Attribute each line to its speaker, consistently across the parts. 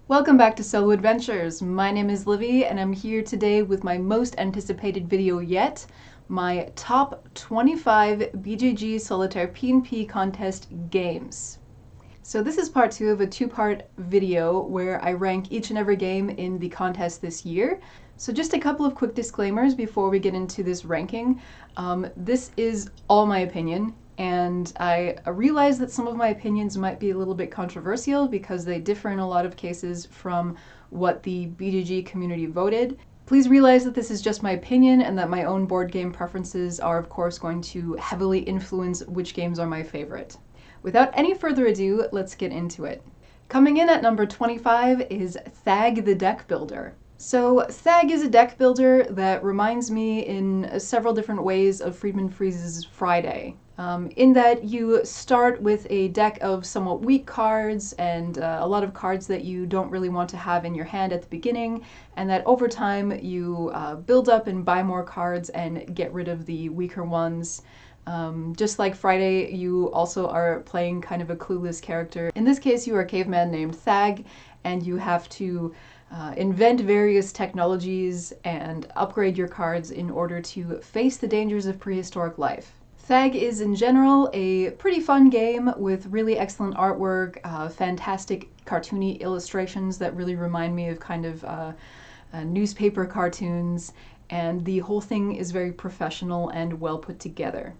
Speaker 1: Welcome back to Solo Adventures. My name is Livy and I'm here today with my most anticipated video yet, my top 25 BGG Solitaire PnP contest games. So this is part 2 of a two-part video where I rank each and every game in the contest this year. So just a couple of quick disclaimers before we get into this ranking. This is all my opinion, and I realize that some of my opinions might be a little bit controversial because they differ in a lot of cases from what the BGG community voted. Please realize that this is just my opinion and that my own board game preferences are of course going to heavily influence which games are my favorite. Without any further ado, let's get into it. Coming in at number 25 is Sag The Deck Builder. So Sag is a deck builder that reminds me in several different ways of Friedman Freeze's Friday. In that you start with a deck of somewhat weak cards and a lot of cards that you don't really want to have in your hand at the beginning, and that over time you build up and buy more cards and get rid of the weaker ones. Just like Friday, you also are playing kind of a clueless character. In this case, you are a caveman named Sag, and you have to invent various technologies and upgrade your cards in order to face the dangers of prehistoric life. Sag is in general a pretty fun game with really excellent artwork, fantastic cartoony illustrations that really remind me of kind of newspaper cartoons, and the whole thing is very professional and well put together.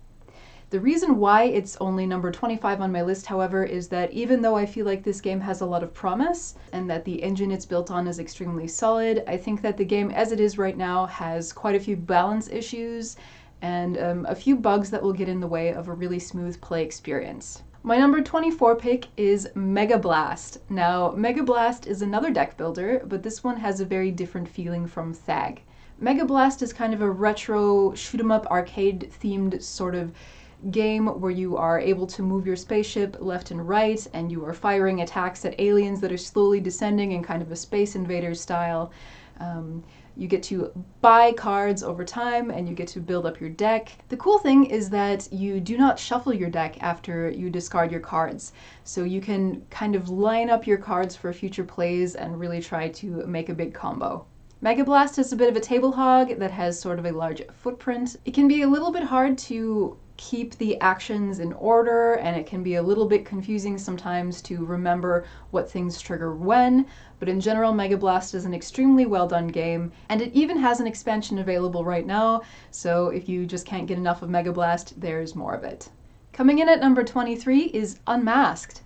Speaker 1: The reason why it's only number 25 on my list, however, is that even though I feel like this game has a lot of promise and that the engine it's built on is extremely solid, I think that the game as it is right now has quite a few balance issues and a few bugs that will get in the way of a really smooth play experience. My number 24 pick is Mega Blast. Now, Mega Blast is another deck builder, but this one has a very different feeling from Sag. Mega Blast is kind of a retro shoot-'em-up arcade themed sort of game where you are able to move your spaceship left and right, and you are firing attacks at aliens that are slowly descending in kind of a Space Invaders style. You get to buy cards over time and you get to build up your deck. The cool thing is that you do not shuffle your deck after you discard your cards. So you can kind of line up your cards for future plays and really try to make a big combo. Mega Blast is a bit of a table hog that has sort of a large footprint. It can be a little bit hard to keep the actions in order, and it can be a little bit confusing sometimes to remember what things trigger when, but in general Mega Blast is an extremely well done game, and it even has an expansion available right now, so if you just can't get enough of Mega Blast, there's more of it. Coming in at number 23 is Unmasked.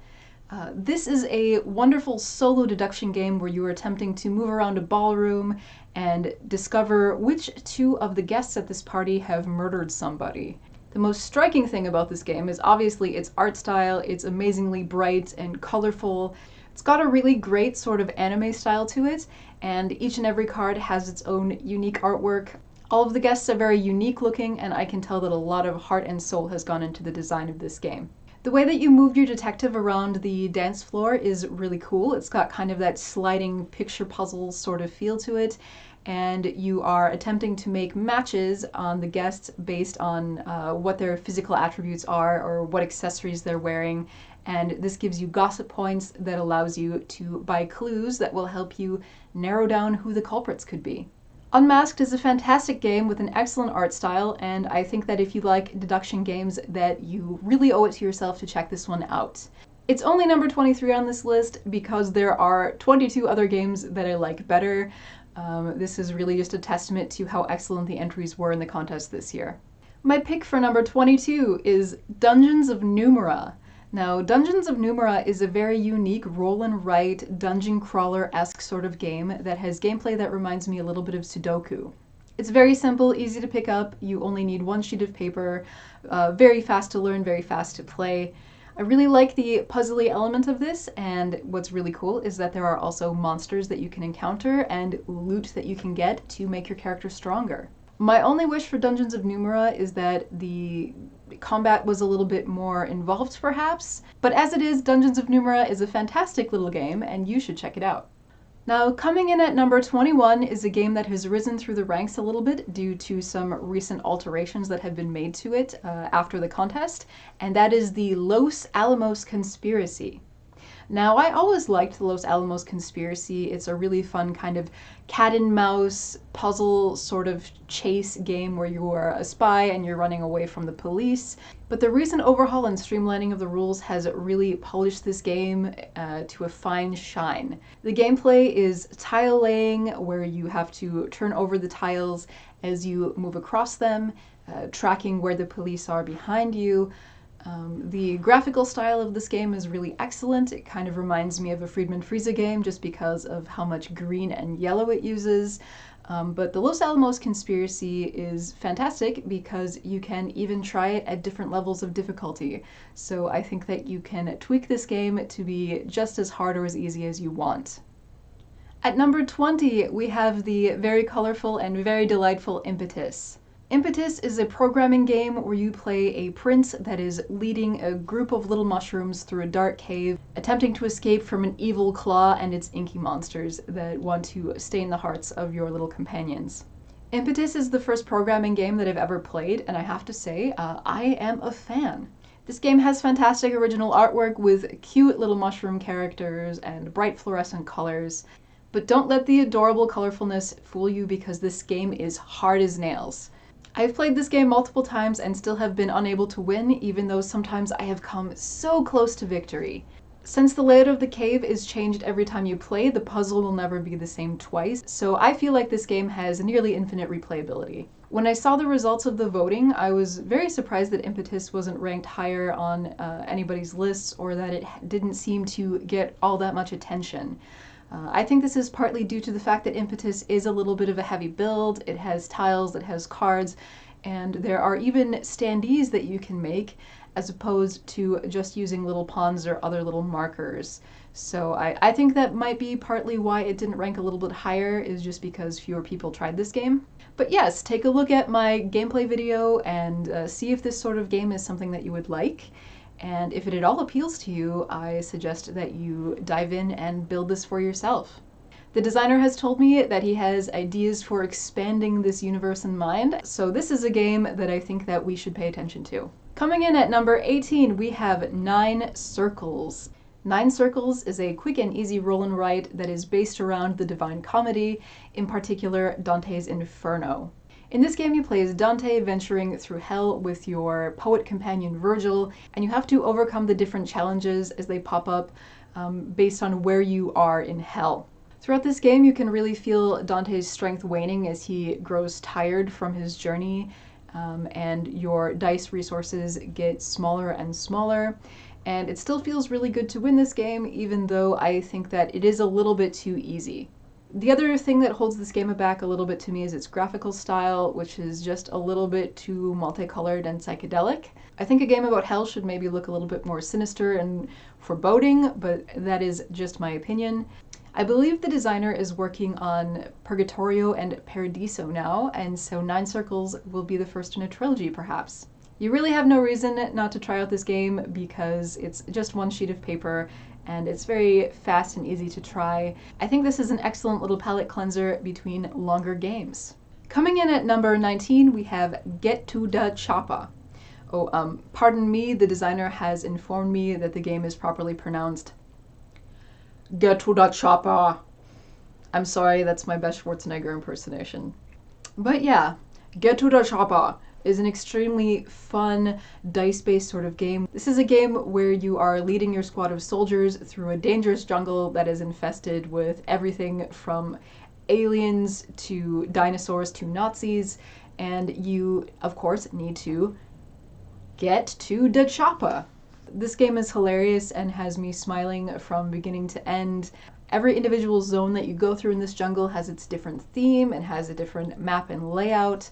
Speaker 1: This is a wonderful solo deduction game where you are attempting to move around a ballroom and discover which two of the guests at this party have murdered somebody. The most striking thing about this game is obviously its art style. It's amazingly bright and colorful. It's got a really great sort of anime style to it, and each and every card has its own unique artwork. All of the guests are very unique looking, and I can tell that a lot of heart and soul has gone into the design of this game. The way that you move your detective around the dance floor is really cool. It's got kind of that sliding picture puzzle sort of feel to it, and you are attempting to make matches on the guests based on what their physical attributes are or what accessories they're wearing, and this gives you gossip points that allows you to buy clues that will help you narrow down who the culprits could be. Unmasked is a fantastic game with an excellent art style, and I think that if you like deduction games that you really owe it to yourself to check this one out. It's only number 23 on this list because there are 22 other games that I like better. This is really just a testament to how excellent the entries were in the contest this year. My pick for number 22 is Dungeons of Numera. Now, Dungeons of Numera is a very unique roll and write dungeon crawler-esque sort of game that has gameplay that reminds me a little bit of Sudoku. It's very simple, easy to pick up, you only need one sheet of paper, very fast to learn, very fast to play. I really like the puzzly element of this, and what's really cool is that there are also monsters that you can encounter and loot that you can get to make your character stronger. My only wish for Dungeons of Numera is that the combat was a little bit more involved perhaps, but as it is, Dungeons of Numera is a fantastic little game and you should check it out. Now, coming in at number 21 is a game that has risen through the ranks a little bit due to some recent alterations that have been made to it after the contest, and that is the Alamos Conspiracy. Now, I always liked the Los Alamos Conspiracy. It's a really fun kind of cat and mouse puzzle sort of chase game where you are a spy and you're running away from the police. But the recent overhaul and streamlining of the rules has really polished this game to a fine shine. The gameplay is tile laying, where you have to turn over the tiles as you move across them, tracking where the police are behind you. The graphical style of this game is really excellent. It kind of reminds me of a Friedman Friese game just because of how much green and yellow it uses. But the Los Alamos Conspiracy is fantastic because you can even try it at different levels of difficulty. So I think that you can tweak this game to be just as hard or as easy as you want. At number 20, we have the very colorful and very delightful Impetus. Impetus is a programming game where you play a prince that is leading a group of little mushrooms through a dark cave, attempting to escape from an evil claw and its inky monsters that want to stain the hearts of your little companions. Impetus is the first programming game that I've ever played, and I have to say, I am a fan. This game has fantastic original artwork with cute little mushroom characters and bright fluorescent colors. But don't let the adorable colorfulness fool you because this game is hard as nails. I've played this game multiple times and still have been unable to win, even though sometimes I have come so close to victory. Since the layout of the cave is changed every time you play, the puzzle will never be the same twice, so I feel like this game has nearly infinite replayability. When I saw the results of the voting, I was very surprised that Impetus wasn't ranked higher on anybody's lists, or that it didn't seem to get all that much attention. I think this is partly due to the fact that Impetus is a little bit of a heavy build. It has tiles, it has cards, and there are even standees that you can make as opposed to just using little pawns or other little markers. So I think that might be partly why it didn't rank a little bit higher, is just because fewer people tried this game. But yes, take a look at my gameplay video and see if this sort of game is something that you would like. And if it at all appeals to you, I suggest that you dive in and build this for yourself. The designer has told me that he has ideas for expanding this universe in mind, so this is a game that I think that we should pay attention to. Coming in at number 18, we have 9 Circles. 9 Circles is a quick and easy roll and write that is based around the Divine Comedy, in particular Dante's Inferno. In this game, you play as Dante venturing through hell with your poet companion Virgil, and you have to overcome the different challenges as they pop up based on where you are in hell. Throughout this game, you can really feel Dante's strength waning as he grows tired from his journey, and your dice resources get smaller and smaller. And it still feels really good to win this game, even though I think that it is a little bit too easy. The other thing that holds this game back a little bit to me is its graphical style, which is just a little bit too multicolored and psychedelic. I think a game about hell should maybe look a little bit more sinister and foreboding, but that is just my opinion. I believe the designer is working on Purgatorio and Paradiso now, and so 9 Circles will be the first in a trilogy, perhaps. You really have no reason not to try out this game because it's just one sheet of paper and it's very fast and easy to try. I think this is an excellent little palate cleanser between longer games. Coming in at number 19, we have Get to da Choppa. Pardon me, the designer has informed me that the game is properly pronounced Get to da Choppa. I'm sorry, that's my best Schwarzenegger impersonation. But yeah, Get to da Choppa is an extremely fun dice-based sort of game. This is a game where you are leading your squad of soldiers through a dangerous jungle that is infested with everything from aliens to dinosaurs to Nazis, and you, of course, need to get to da Choppa. This game is hilarious and has me smiling from beginning to end. Every individual zone that you go through in this jungle has its different theme and has a different map and layout.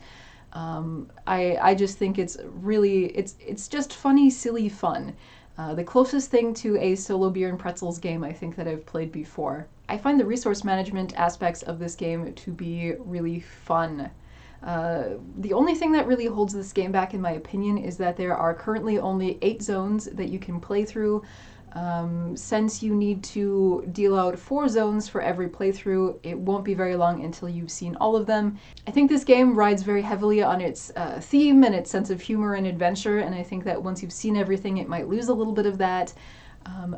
Speaker 1: I just think it's really, it's just funny, silly fun. The closest thing to a solo beer and pretzels game I think that I've played before. I find the resource management aspects of this game to be really fun. The only thing that really holds this game back, in my opinion, is that there are currently only 8 zones that you can play through. Since you need to deal out 4 zones for every playthrough, it won't be very long until you've seen all of them. I think this game rides very heavily on its theme and its sense of humor and adventure, and I think that once you've seen everything, it might lose a little bit of that.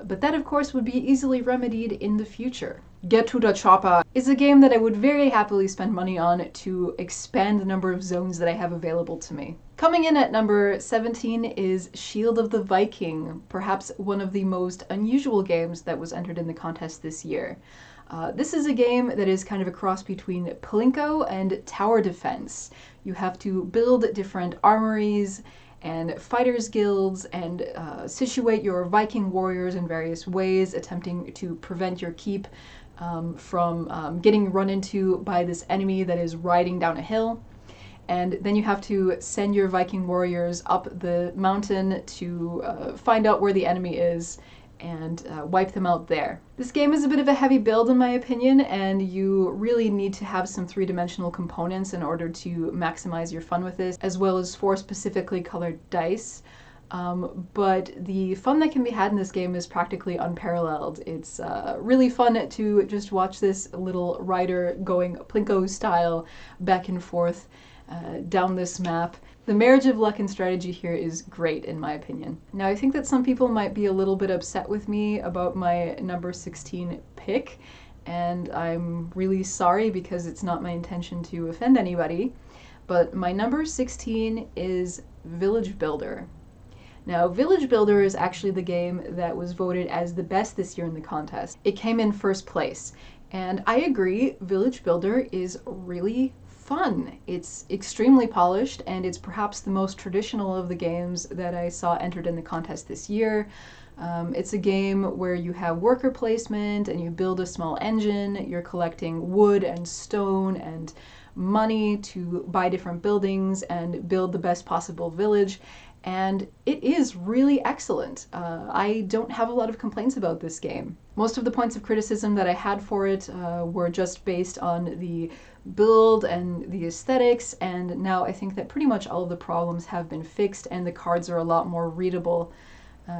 Speaker 1: But that, of course, would be easily remedied in the future. Get to the Choppa is a game that I would very happily spend money on to expand the number of zones that I have available to me. Coming in at number 17 is Shield of the Viking, perhaps one of the most unusual games that was entered in the contest this year. This is a game that is kind of a cross between Plinko and tower defense. You have to build different armories and fighters guilds and situate your Viking warriors in various ways, attempting to prevent your keep from getting run into by this enemy that is riding down a hill. And then you have to send your Viking warriors up the mountain to find out where the enemy is and wipe them out there. This game is a bit of a heavy build in my opinion, and you really need to have some three-dimensional components in order to maximize your fun with this, as well as 4 specifically colored dice. But the fun that can be had in this game is practically unparalleled. It's really fun to just watch this little rider going Plinko style back and forth down this map. The marriage of luck and strategy here is great in my opinion. Now I think that some people might be a little bit upset with me about my number 16 pick, and I'm really sorry because it's not my intention to offend anybody, but my number 16 is Village Builder. Now, Village Builder is actually the game that was voted as the best this year in the contest. It came in first place, and I agree, Village Builder is really fun. It's extremely polished, and it's perhaps the most traditional of the games that I saw entered in the contest this year. It's a game where you have worker placement and you build a small engine, you're collecting wood and stone and money to buy different buildings and build the best possible village, and it is really excellent. I don't have a lot of complaints about this game. Most of the points of criticism that I had for it were just based on the build and the aesthetics, and now I think that pretty much all of the problems have been fixed and the cards are a lot more readable,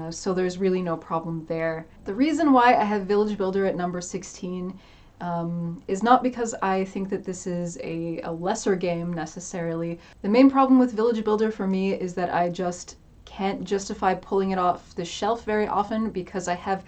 Speaker 1: so there's really no problem there. The reason why I have Village Builder at number 16 is not because I think that this is a lesser game necessarily. The main problem with Village Builder for me is that I just can't justify pulling it off the shelf very often because I have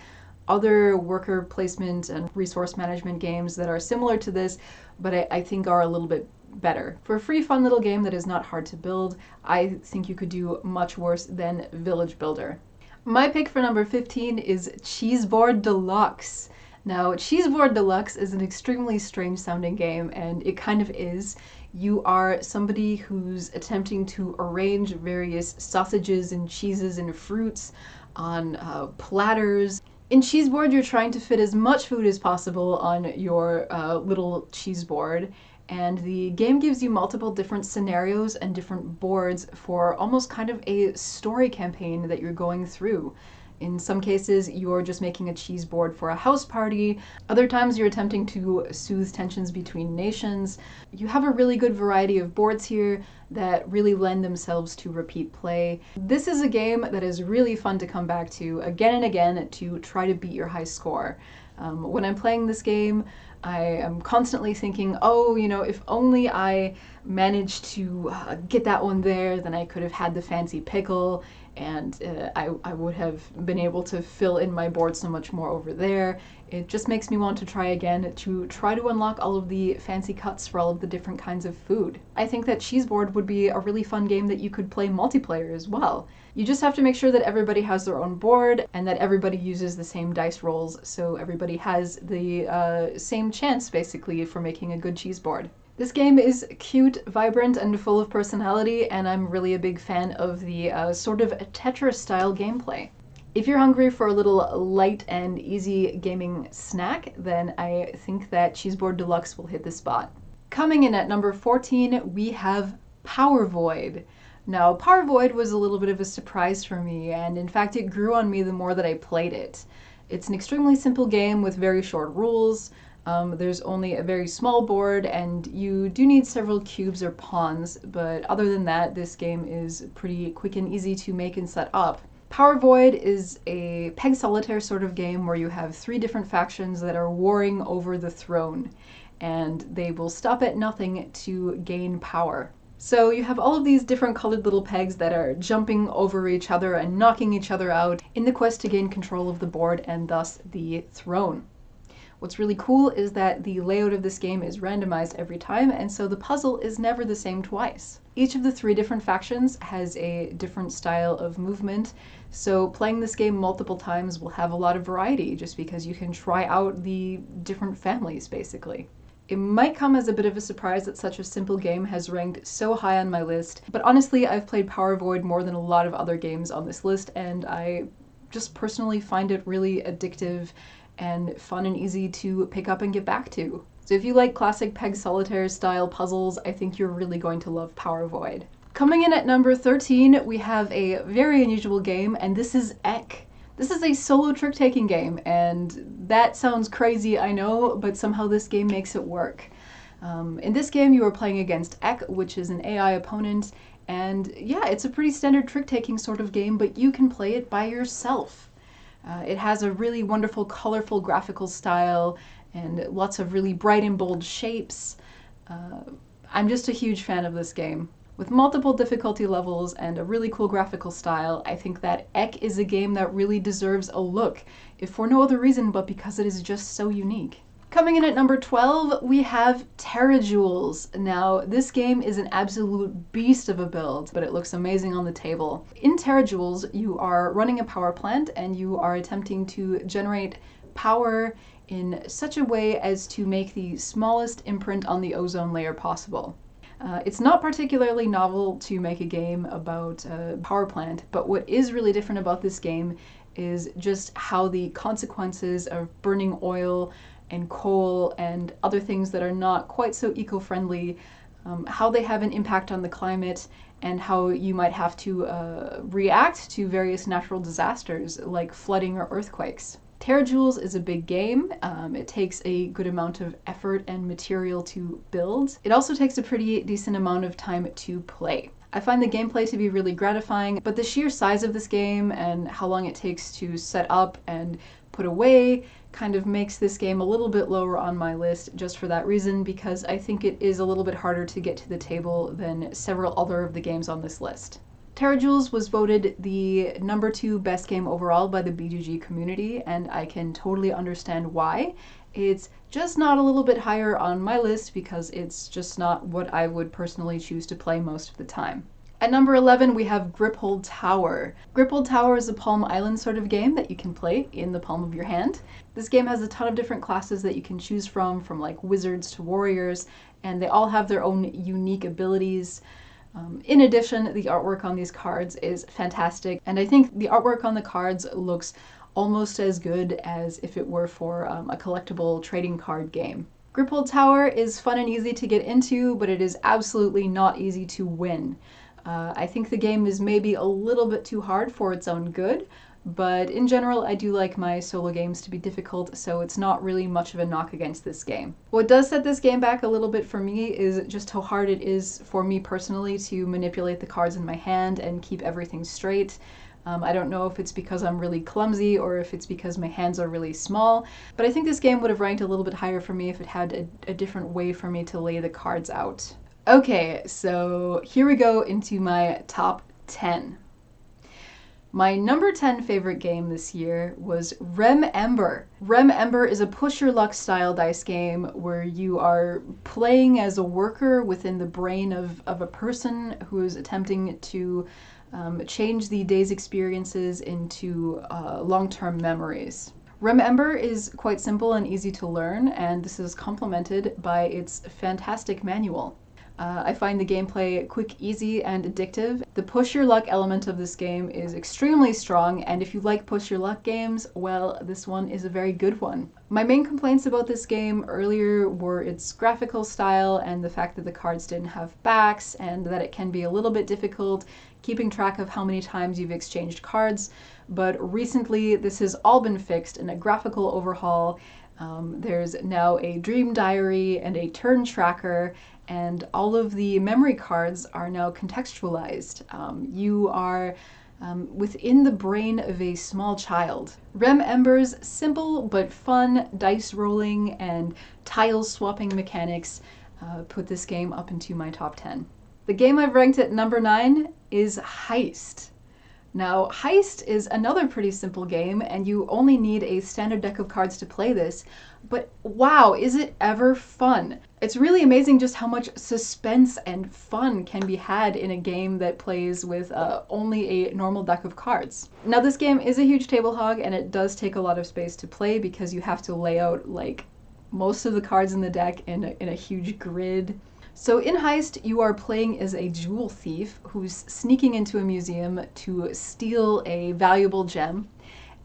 Speaker 1: other worker placement and resource management games that are similar to this, but I think are a little bit better. For a free, fun little game that is not hard to build, I think you could do much worse than Village Builder. My pick for number 15 is Cheeseboard Deluxe. Now, Cheeseboard Deluxe is an extremely strange sounding game, and it kind of is. You are somebody who's attempting to arrange various sausages and cheeses and fruits on platters. In Cheeseboard, you're trying to fit as much food as possible on your little cheese board, and the game gives you multiple different scenarios and different boards for almost kind of a story campaign that you're going through. In some cases, you're just making a cheese board for a house party. Other times, you're attempting to soothe tensions between nations. You have a really good variety of boards here that really lend themselves to repeat play. This is a game that is really fun to come back to again and again to try to beat your high score. When I'm playing this game, I am constantly thinking, oh, you know, if only I managed to get that one there, then I could have had the fancy pickle, and I would have been able to fill in my board so much more over there. It just makes me want to try again to try to unlock all of the fancy cuts for all of the different kinds of food. I think that Cheeseboard would be a really fun game that you could play multiplayer as well. You just have to make sure that everybody has their own board and that everybody uses the same dice rolls so everybody has the same chance basically for making a good cheese board. This game is cute, vibrant, and full of personality, and I'm really a big fan of the sort of Tetris-style gameplay. If you're hungry for a little light and easy gaming snack, then I think that Cheeseboard Deluxe will hit the spot. Coming in at number 14, we have Power Void. Now, Power Void was a little bit of a surprise for me, and in fact it grew on me the more that I played it. It's an extremely simple game with very short rules. There's only a very small board, and you do need several cubes or pawns, but other than that, this game is pretty quick and easy to make and set up. Power Void is a peg solitaire sort of game where you have 3 different factions that are warring over the throne, and they will stop at nothing to gain power. So you have all of these different colored little pegs that are jumping over each other and knocking each other out in the quest to gain control of the board and thus the throne. What's really cool is that the layout of this game is randomized every time, and so the puzzle is never the same twice. Each of the 3 different factions has a different style of movement, so playing this game multiple times will have a lot of variety just because you can try out the different families, basically. It might come as a bit of a surprise that such a simple game has ranked so high on my list, but honestly, I've played Power Void more than a lot of other games on this list, and I just personally find it really addictive and fun and easy to pick up and get back to. So if you like classic Peg Solitaire style puzzles, I think you're really going to love Power Void. Coming in at number 13, we have a very unusual game, and this is Ek. This is a solo trick-taking game, and that sounds crazy, I know, but somehow this game makes it work. In this game, you are playing against Ek, which is an AI opponent, and yeah, it's a pretty standard trick-taking sort of game, but you can play it by yourself. It has a really wonderful, colorful graphical style, and lots of really bright and bold shapes. I'm just a huge fan of this game. With multiple difficulty levels and a really cool graphical style, I think that Ek is a game that really deserves a look, if for no other reason but because it is just so unique. Coming in at number 12, we have Terra Jewels. Now, this game is an absolute beast of a build, but it looks amazing on the table. In Terra Jewels, you are running a power plant and you are attempting to generate power in such a way as to make the smallest imprint on the ozone layer possible. It's not particularly novel to make a game about a power plant, but what is really different about this game is just how the consequences of burning oil and coal and other things that are not quite so eco-friendly, how they have an impact on the climate and how you might have to react to various natural disasters like flooding or earthquakes. Terra Jewels is a big game. It takes a good amount of effort and material to build. It also takes a pretty decent amount of time to play. I find the gameplay to be really gratifying, but the sheer size of this game and how long it takes to set up and put away kind of makes this game a little bit lower on my list just for that reason, because I think it is a little bit harder to get to the table than several other of the games on this list. Terra Jewels was voted the number 2 best game overall by the BGG community, and I can totally understand why. It's just not a little bit higher on my list because it's just not what I would personally choose to play most of the time. At number 11, we have Gripple Tower. Gripple Tower is a Palm Island sort of game that you can play in the palm of your hand. This game has a ton of different classes that you can choose from like wizards to warriors, and they all have their own unique abilities. In addition, the artwork on these cards is fantastic, and I think the artwork on the cards looks almost as good as if it were for a collectible trading card game. Gripple Tower is fun and easy to get into, but it is absolutely not easy to win. I think the game is maybe a little bit too hard for its own good, but in general I do like my solo games to be difficult, so it's not really much of a knock against this game. What does set this game back a little bit for me is just how hard it is for me personally to manipulate the cards in my hand and keep everything straight. I don't know if it's because I'm really clumsy or if it's because my hands are really small, but I think this game would have ranked a little bit higher for me if it had a different way for me to lay the cards out. Okay, so here we go into my top 10. My number 10 favorite game this year was Rem Ember. Rem Ember is a push your luck style dice game where you are playing as a worker within the brain of a person who is attempting to change the day's experiences into long-term memories. Rem Ember is quite simple and easy to learn, and this is complemented by its fantastic manual. I find the gameplay quick, easy, and addictive. The push your luck element of this game is extremely strong, and if you like push your luck games, well, this one is a very good one. My main complaints about this game earlier were its graphical style and the fact that the cards didn't have backs, and that it can be a little bit difficult keeping track of how many times you've exchanged cards, but recently this has all been fixed in a graphical overhaul. There's now a dream diary and a turn tracker, and all of the memory cards are now contextualized. You are within the brain of a small child. Rem Ember's simple but fun dice rolling and tile swapping mechanics put this game up into my top 10. The The game I've ranked at number 9 is Heist. Now, Heist is another pretty simple game, and you only need a standard deck of cards to play this, but wow, is it ever fun! It's really amazing just how much suspense and fun can be had in a game that plays with only a normal deck of cards. Now, this game is a huge table hog, and it does take a lot of space to play because you have to lay out like most of the cards in the deck in a huge grid. So in Heist, you are playing as a jewel thief who's sneaking into a museum to steal a valuable gem,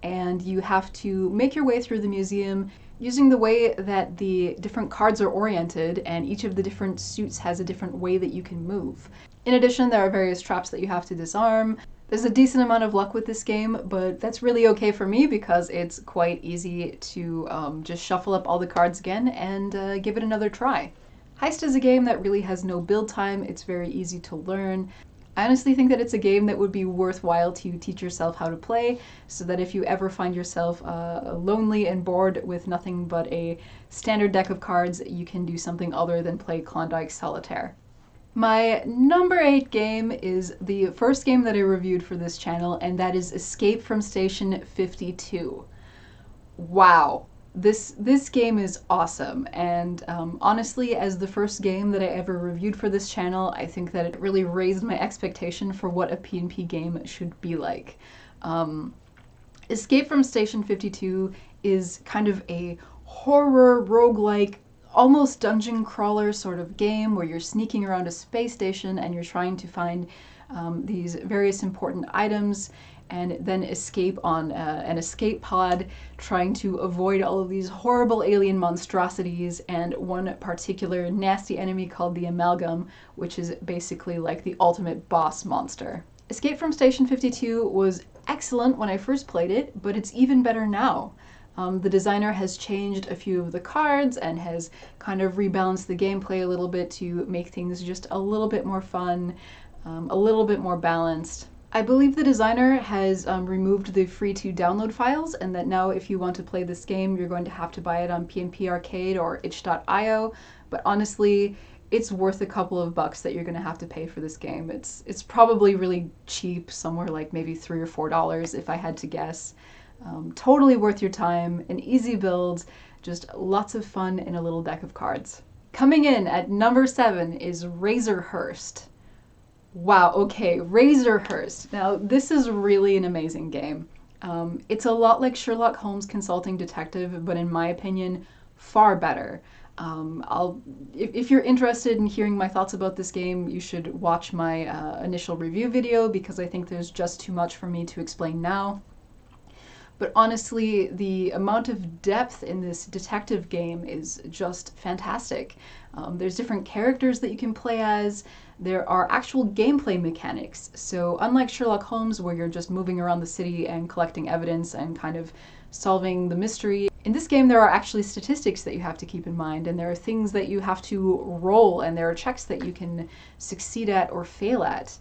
Speaker 1: and you have to make your way through the museum using the way that the different cards are oriented, and each of the different suits has a different way that you can move. In addition, there are various traps that you have to disarm. There's a decent amount of luck with this game, but that's really okay for me because it's quite easy to just shuffle up all the cards again and give it another try. Heist is a game that really has no build time. It's very easy to learn. I honestly think that it's a game that would be worthwhile to teach yourself how to play, so that if you ever find yourself lonely and bored with nothing but a standard deck of cards, you can do something other than play Klondike Solitaire. My number 8 game is the first game that I reviewed for this channel, and that is Escape from Station 52. Wow. This game is awesome, and honestly, as the first game that I ever reviewed for this channel, I think that it really raised my expectation for what a PnP game should be like. Escape from Station 52 is kind of a horror, roguelike, almost dungeon crawler sort of game where you're sneaking around a space station and you're trying to find these various important items and then escape on an escape pod, trying to avoid all of these horrible alien monstrosities and one particular nasty enemy called the Amalgam, which is basically like the ultimate boss monster. Escape from Station 52 was excellent when I first played it, but it's even better now. The designer has changed a few of the cards and has kind of rebalanced the gameplay a little bit to make things just a little bit more fun, a little bit more balanced. I believe the designer has removed the free-to-download files, and that now if you want to play this game, you're going to have to buy it on PnP Arcade or itch.io, but honestly, it's worth a couple of bucks that you're going to have to pay for this game. It's probably really cheap, somewhere like maybe $3 or $4 if I had to guess. Totally worth your time, an easy build, just lots of fun in a little deck of cards. Coming in at number 7 is Razorhurst. Wow, okay, Razorhurst. Now, this is really an amazing game. It's a lot like Sherlock Holmes Consulting Detective, but in my opinion, far better. If you're interested in hearing my thoughts about this game, you should watch my initial review video because I think there's just too much for me to explain now. But honestly, the amount of depth in this detective game is just fantastic. There's different characters that you can play as. There are actual gameplay mechanics. So unlike Sherlock Holmes, where you're just moving around the city and collecting evidence and kind of solving the mystery, in this game there are actually statistics that you have to keep in mind, and there are things that you have to roll, and there are checks that you can succeed at or fail at.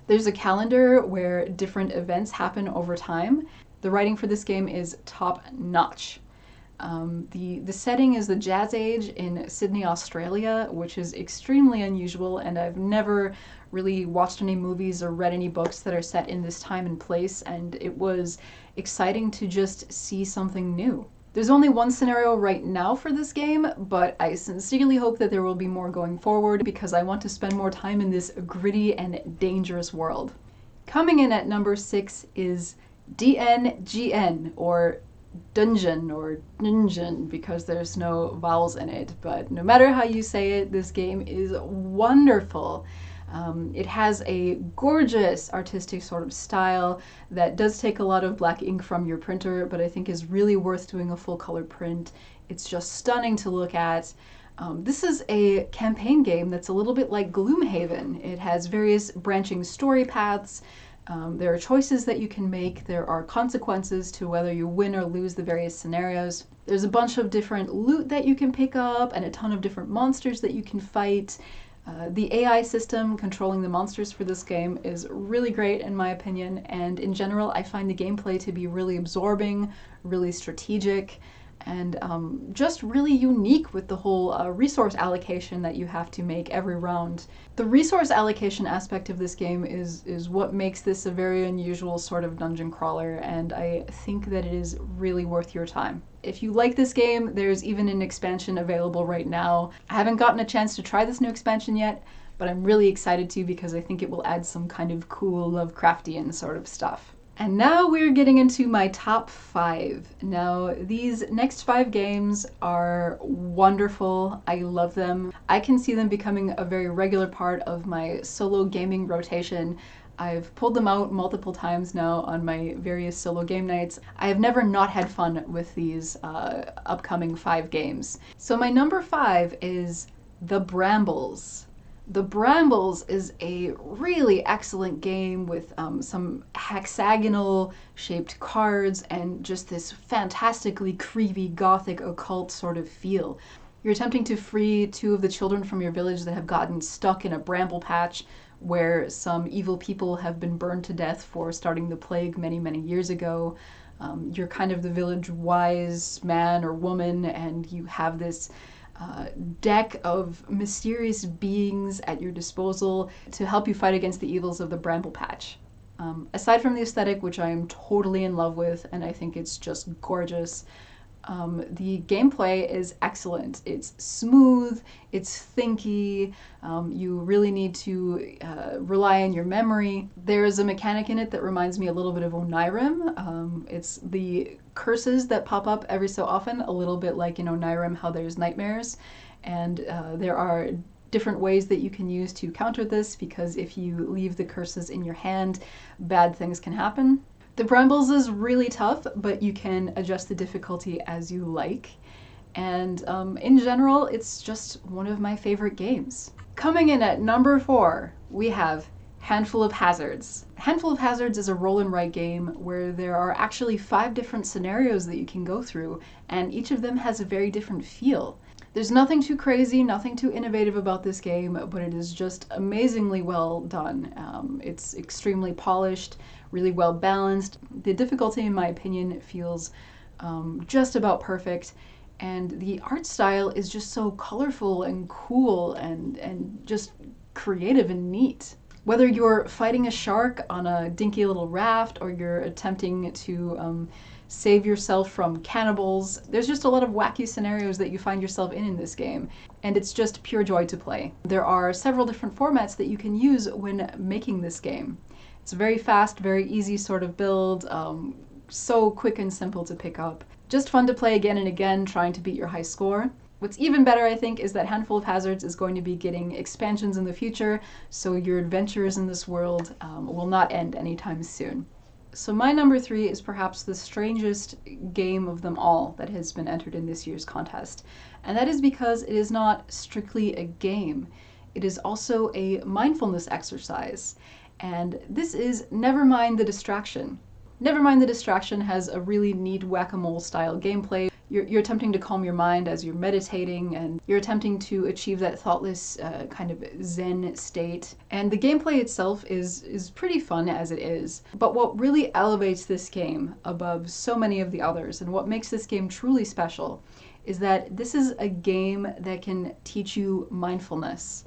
Speaker 1: There's a calendar where different events happen over time. The writing for this game is top notch. The setting is the Jazz Age in Sydney, Australia, which is extremely unusual, and I've never really watched any movies or read any books that are set in this time and place, and it was exciting to just see something new. There's only one scenario right now for this game, but I sincerely hope that there will be more going forward because I want to spend more time in this gritty and dangerous world. Coming in at number 6 is DNGN, or Dungeon, or Dungeon, because there's no vowels in it, but no matter how you say it, this game is wonderful. It has a gorgeous artistic sort of style that does take a lot of black ink from your printer, but I think is really worth doing a full color print. It's just stunning to look at. This is a campaign game that's a little bit like Gloomhaven. It has various branching story paths. There are choices that you can make. There are consequences to whether you win or lose the various scenarios. There's a bunch of different loot that you can pick up and a ton of different monsters that you can fight. The AI system controlling the monsters for this game is really great in my opinion, and in general I find the gameplay to be really absorbing, really strategic. and just really unique with the whole resource allocation that you have to make every round. The resource allocation aspect of this game is what makes this a very unusual sort of dungeon crawler, and I think that it is really worth your time. If you like this game, there's even an expansion available right now. I haven't gotten a chance to try this new expansion yet, but I'm really excited to because I think it will add some kind of cool Lovecraftian sort of stuff. And now we're getting into my top 5. Now, these next 5 games are wonderful. I love them. I can see them becoming a very regular part of my solo gaming rotation. I've pulled them out multiple times now on my various solo game nights. I have never not had fun with these upcoming 5 games. So my number 5 is The Brambles. The Brambles is a really excellent game with some hexagonal shaped cards and just this fantastically creepy gothic occult sort of feel. You're attempting to free 2 of the children from your village that have gotten stuck in a bramble patch where some evil people have been burned to death for starting the plague many, many years ago. You're kind of the village wise man or woman, and you have this deck of mysterious beings at your disposal to help you fight against the evils of the bramble patch. Aside from the aesthetic, which I am totally in love with, and I think it's just gorgeous, the gameplay is excellent. It's smooth, it's thinky, you really need to rely on your memory. There is a mechanic in it that reminds me a little bit of Onirem. It's the curses that pop up every so often, a little bit like in Onirem how there's nightmares, and there are different ways that you can use to counter this, because if you leave the curses in your hand, bad things can happen. The Brambles is really tough, but you can adjust the difficulty as you like. And in general, it's just one of my favorite games. Coming in at number 4, we have Handful of Hazards. Handful of Hazards is a roll and write game where there are actually 5 different scenarios that you can go through, and each of them has a very different feel. There's nothing too crazy, nothing too innovative about this game, but it is just amazingly well done. It's extremely polished, really well balanced. The difficulty, in my opinion, feels just about perfect, and the art style is just so colorful and cool and just creative and neat. Whether you're fighting a shark on a dinky little raft or you're attempting to save yourself from cannibals, there's just a lot of wacky scenarios that you find yourself in this game, and it's just pure joy to play. There are several different formats that you can use when making this game. It's a very fast, very easy sort of build, so quick and simple to pick up. Just fun to play again and again, trying to beat your high score. What's even better, I think, is that Handful of Hazards is going to be getting expansions in the future, so your adventures in this world will not end anytime soon. So my number 3 is perhaps the strangest game of them all that has been entered in this year's contest. And that is because it is not strictly a game. It is also a mindfulness exercise. And this is Nevermind the Distraction. Nevermind the Distraction has a really neat whack-a-mole style gameplay. You're attempting to calm your mind as you're meditating, and you're attempting to achieve that thoughtless kind of zen state. And the gameplay itself is pretty fun as it is. But what really elevates this game above so many of the others, and what makes this game truly special, is that this is a game that can teach you mindfulness.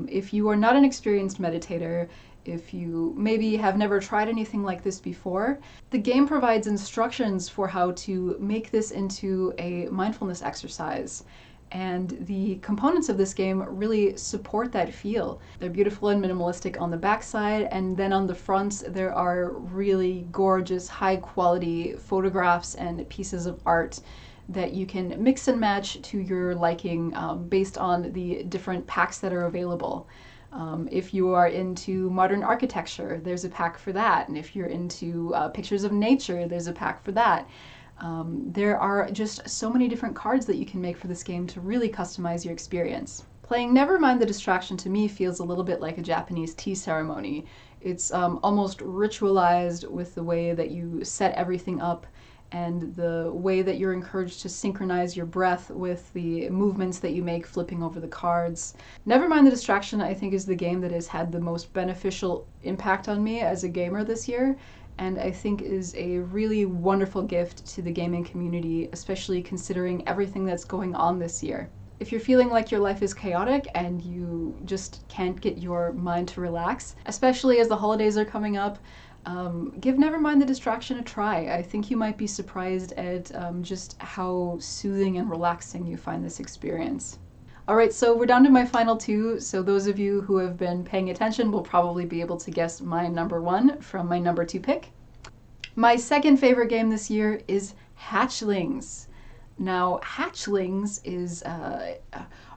Speaker 1: If you are not an experienced meditator, if you maybe have never tried anything like this before, the game provides instructions for how to make this into a mindfulness exercise. And the components of this game really support that feel. They're beautiful and minimalistic on the backside, and then on the front there are really gorgeous, high quality photographs and pieces of art that you can mix and match to your liking based on the different packs that are available. If you are into modern architecture, there's a pack for that. And if you're into pictures of nature, there's a pack for that. There are just so many different cards that you can make for this game to really customize your experience. Playing Nevermind the Distraction to me feels a little bit like a Japanese tea ceremony. It's almost ritualized with the way that you set everything up, and the way that you're encouraged to synchronize your breath with the movements that you make flipping over the cards. Nevermind the Distraction, I think, is the game that has had the most beneficial impact on me as a gamer this year, and I think is a really wonderful gift to the gaming community, especially considering everything that's going on this year. If you're feeling like your life is chaotic and you just can't get your mind to relax, especially as the holidays are coming up, give Nevermind the Distraction a try. I think you might be surprised at just how soothing and relaxing you find this experience. Alright, so we're down to my final two, so those of you who have been paying attention will probably be able to guess my number one from my number two pick. My second favorite game this year is Hatchlings. Now, Hatchlings is a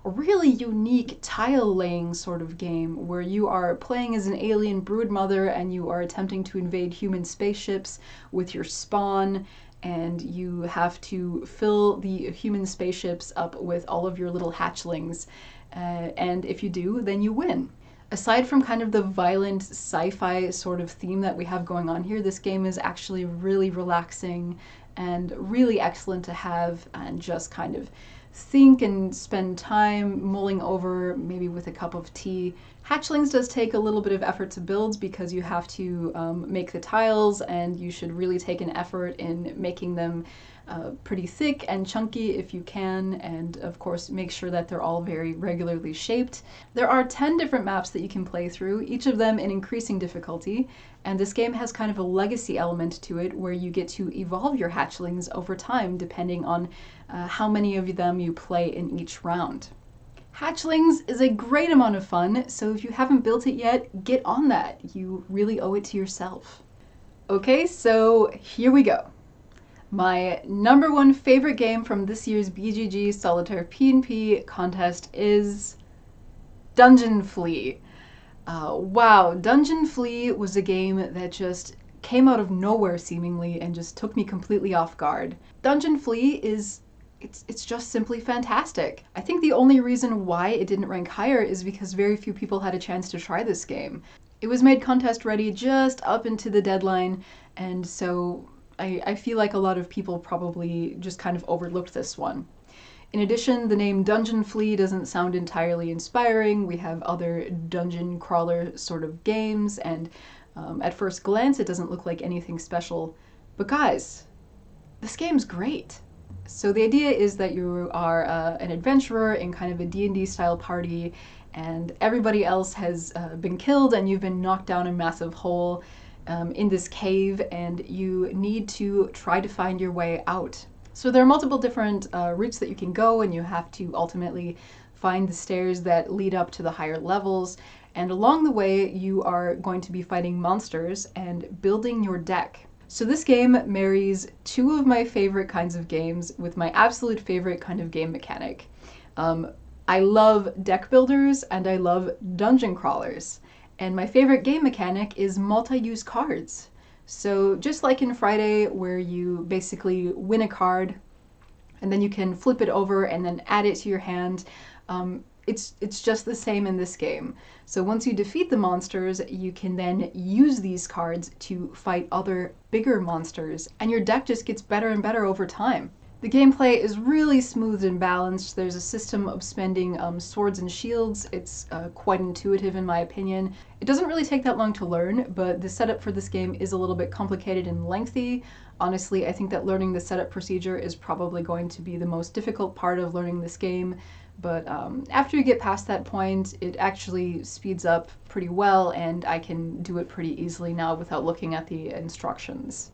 Speaker 1: really unique tile-laying sort of game where you are playing as an alien broodmother and you are attempting to invade human spaceships with your spawn, and you have to fill the human spaceships up with all of your little hatchlings, and if you do, then you win. Aside from kind of the violent sci-fi sort of theme that we have going on here, this game is actually really relaxing and really excellent to have and just kind of think and spend time mulling over, maybe with a cup of tea. Hatchlings does take a little bit of effort to build because you have to make the tiles, and you should really take an effort in making them pretty thick and chunky if you can, and of course make sure that they're all very regularly shaped. There are 10 different maps that you can play through, each of them in increasing difficulty, and this game has kind of a legacy element to it where you get to evolve your hatchlings over time depending on how many of them you play in each round. Hatchlings is a great amount of fun, so if you haven't built it yet, get on that. You really owe it to yourself. Okay, so here we go. My number one favorite game from this year's BGG Solitaire PnP contest is Dungeon Flea. Wow, Dungeon Flea was a game that just came out of nowhere seemingly and just took me completely off guard. Dungeon Flea is it's just simply fantastic. I think the only reason why it didn't rank higher is because very few people had a chance to try this game. It was made contest ready just up into the deadline, and so I feel like a lot of people probably just kind of overlooked this one. In addition, the name Dungeon Flea doesn't sound entirely inspiring. We have other dungeon crawler sort of games, and at first glance it doesn't look like anything special. But guys, this game's great. So the idea is that you are an adventurer in kind of a D&D style party, and everybody else has been killed and you've been knocked down a massive hole in this cave, and you need to try to find your way out. So there are multiple different routes that you can go, and you have to ultimately find the stairs that lead up to the higher levels, and along the way you are going to be fighting monsters and building your deck. So this game marries two of my favorite kinds of games with my absolute favorite kind of game mechanic. I love deck builders and I love dungeon crawlers. And my favorite game mechanic is multi-use cards. So just like in Friday, where you basically win a card and then you can flip it over and then add it to your hand, it's just the same in this game. So once you defeat the monsters, you can then use these cards to fight other bigger monsters, and your deck just gets better and better over time. The gameplay is really smooth and balanced. There's a system of spending swords and shields. It's quite intuitive in my opinion. It doesn't really take that long to learn, but the setup for this game is a little bit complicated and lengthy. Honestly, I think that learning the setup procedure is probably going to be the most difficult part of learning this game. But after you get past that point, it actually speeds up pretty well, and I can do it pretty easily now without looking at the instructions.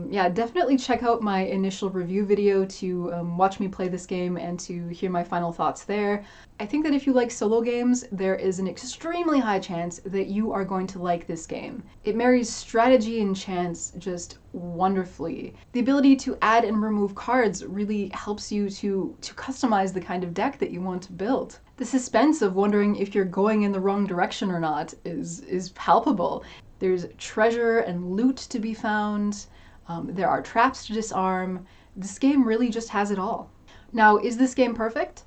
Speaker 1: Yeah, definitely check out my initial review video to watch me play this game and to hear my final thoughts there. I think that if you like solo games, there is an extremely high chance that you are going to like this game. It marries strategy and chance just wonderfully. The ability to add and remove cards really helps you to customize the kind of deck that you want to build. The suspense of wondering if you're going in the wrong direction or not is palpable. There's treasure and loot to be found. There are traps to disarm. This game really just has it all. Now, is this game perfect?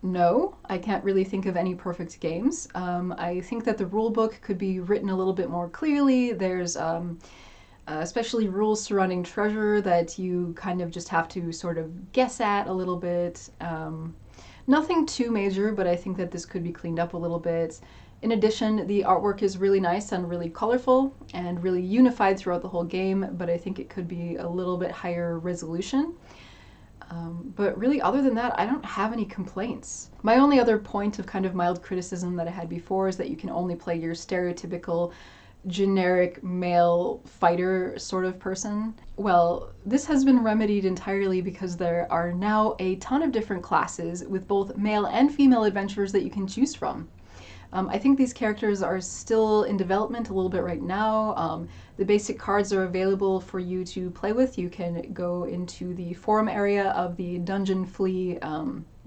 Speaker 1: No, I can't really think of any perfect games. I think that the rulebook could be written a little bit more clearly. There's especially rules surrounding treasure that you kind of just have to sort of guess at a little bit. Nothing too major, but I think that this could be cleaned up a little bit. In addition, the artwork is really nice and really colorful and really unified throughout the whole game, but I think it could be a little bit higher resolution. But really, other than that, I don't have any complaints. My only other point of kind of mild criticism that I had before is that you can only play your stereotypical generic male fighter sort of person. Well, this has been remedied entirely because there are now a ton of different classes with both male and female adventurers that you can choose from. I think these characters are still in development a little bit right now. The basic cards are available for you to play with. You can go into the forum area of the Dungeon Flea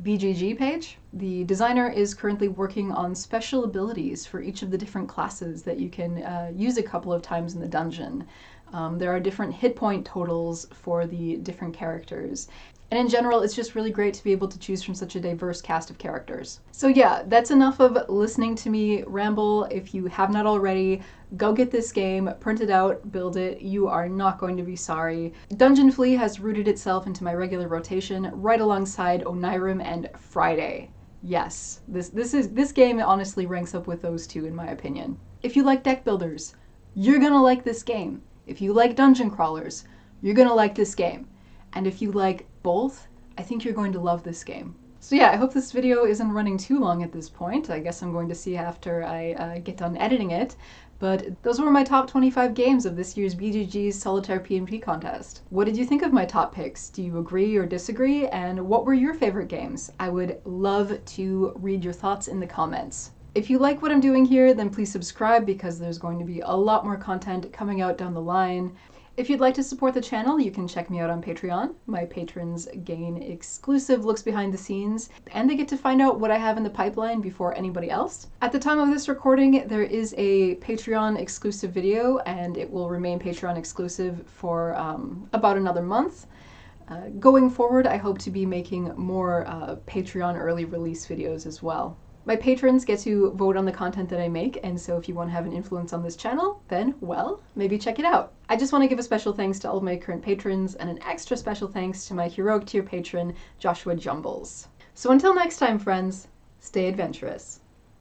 Speaker 1: BGG page. The designer is currently working on special abilities for each of the different classes that you can use a couple of times in the dungeon. There are different hit point totals for the different characters. And in general, it's just really great to be able to choose from such a diverse cast of characters. So yeah, that's enough of listening to me ramble. If you have not already, go get this game, print it out, build it. You are not going to be sorry. Dungeon Flea has rooted itself into my regular rotation right alongside Onirim and Friday. Yes, this game honestly ranks up with those two in my opinion. If you like deck builders, you're gonna like this game. If you like dungeon crawlers, you're gonna like this game. And if you like both, I think you're going to love this game. So yeah, I hope this video isn't running too long at this point. I guess I'm going to see after I get done editing it. But those were my top 25 games of this year's BGG's Solitaire PnP contest. What did you think of my top picks? Do you agree or disagree? And what were your favorite games? I would love to read your thoughts in the comments. If you like what I'm doing here, then please subscribe because there's going to be a lot more content coming out down the line. If you'd like to support the channel, you can check me out on Patreon. My patrons gain exclusive looks behind the scenes, and they get to find out what I have in the pipeline before anybody else. At the time of this recording, there is a Patreon exclusive video, and it will remain Patreon exclusive for about another month. Going forward, I hope to be making more Patreon early release videos as well. My patrons get to vote on the content that I make, and so if you want to have an influence on this channel, then, well, maybe check it out. I just want to give a special thanks to all of my current patrons, and an extra special thanks to my heroic tier patron, Joshua Jumbles. So until next time, friends, stay adventurous.